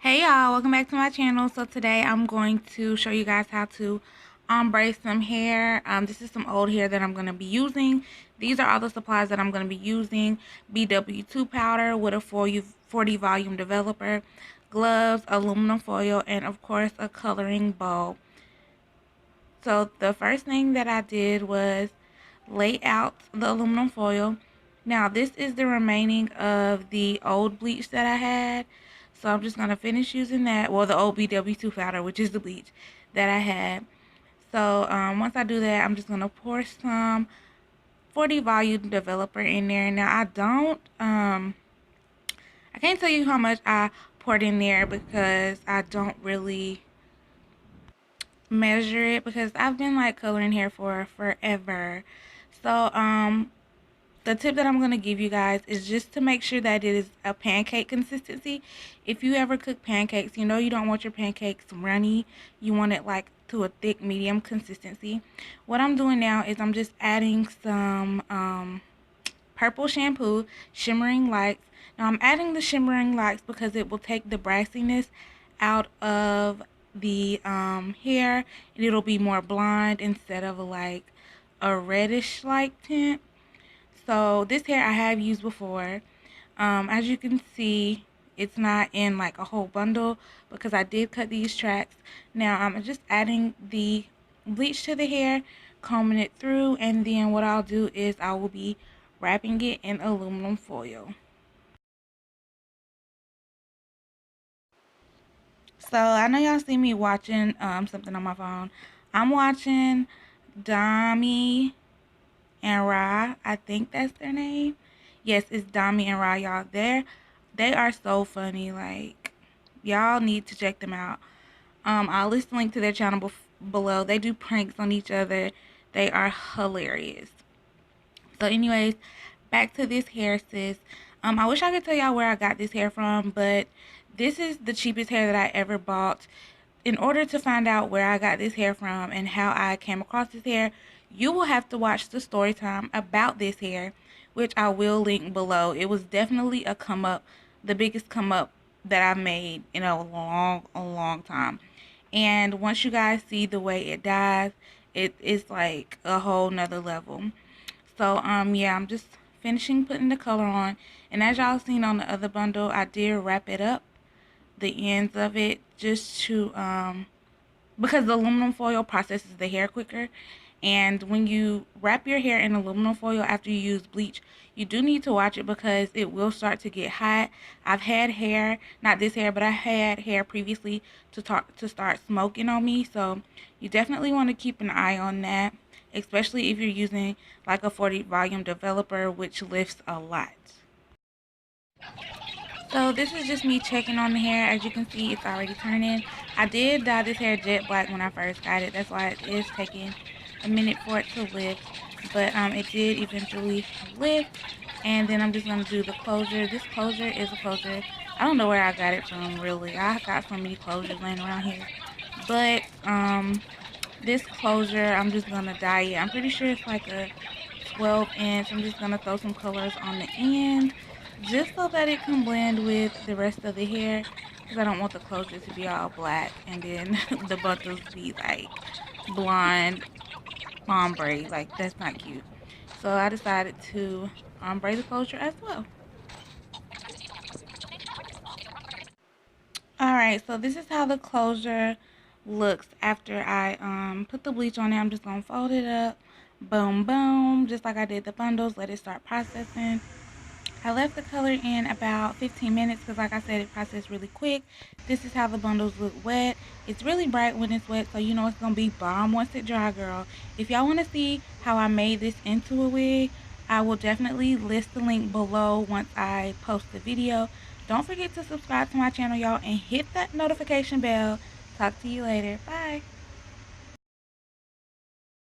Hey y'all, welcome back to my channel. So today I'm going to show you guys how to ombre some hair. This is some old hair that I'm going to be using. These are all the supplies that I'm going to be using. BW2 powder with a 40 volume developer, gloves, aluminum foil, and of course a coloring bulb. So the first thing that I did was lay out the aluminum foil. Now this is the remaining of the old bleach that I had. So I'm just going to finish using that. Well, the old BW2 powder, which is the bleach that I had. So once I do that, I'm just going to pour some 40 volume developer in there. Now I can't tell you how much I poured in there because I don't really measure it because I've been like coloring hair for forever. So the tip that I'm going to give you guys is just to make sure that it is a pancake consistency. If you ever cook pancakes, you know you don't want your pancakes runny. You want it like to a thick medium consistency. What I'm doing now is I'm just adding some purple shampoo, shimmering lights. Now I'm adding the shimmering lights because it will take the brassiness out of the hair, and it'll be more blonde instead of like a reddish like tint. So this hair I have used before. As you can see, it's not in like a whole bundle because I did cut these tracks. Now I'm just adding the bleach to the hair, combing it through, and then what I'll do is I will be wrapping it in aluminum foil. So I know y'all see me watching something on my phone. I'm watching Dami and Ra. I think that's their name. Yes, it's Dami and Ra, y'all. They are so funny. Like, y'all need to check them out. I'll list the link to their channel below. They do pranks on each other. They are hilarious. So anyways, back to this hair, sis. I wish I could tell y'all where I got this hair from, but this is the cheapest hair that I ever bought. In order to find out where I got this hair from and how I came across this hair, you will have to watch the story time about this hair, which I will link below. It was definitely a come up, the biggest come up that I've made in a long time. And once you guys see the way it dyes, it is like a whole nother level. So yeah, I'm just finishing putting the color on, and as y'all seen on the other bundle, I did wrap it up, the ends of it, just to because the aluminum foil processes the hair quicker. And when you wrap your hair in aluminum foil after you use bleach, you do need to watch it because it will start to get hot. I've had hair, not this hair, but I had hair previously to start smoking on me. So you definitely want to keep an eye on that, especially if you're using like a 40 volume developer, which lifts a lot. So this is just me checking on the hair. As you can see, it's already turning. I did dye this hair jet black when I first got it. That's why it is taking a minute for it to lift. But it did eventually lift. And then I'm just going to do the closure. This closure is a closure. I don't know where I got it from, really. I got so many closures laying around here. But this closure, I'm just going to dye it. I'm pretty sure it's like a 12 inch. I'm just going to throw some colors on the end just so that it can blend with the rest of the hair, because I don't want the closure to be all black and then the bundles be like blonde ombre. Like, that's not cute. So I decided to ombre the closure as well. Alright, so this is how the closure looks after I put the bleach on it. I'm just going to fold it up. Boom, boom. Just like I did the bundles. Let it start processing. I left the color in about 15 minutes because, like I said, it processed really quick. This is how the bundles look wet. It's really bright when it's wet, so you know it's going to be bomb once it dry, girl. If y'all want to see how I made this into a wig, I will definitely list the link below once I post the video. Don't forget to subscribe to my channel, y'all, and hit that notification bell. Talk to you later. Bye.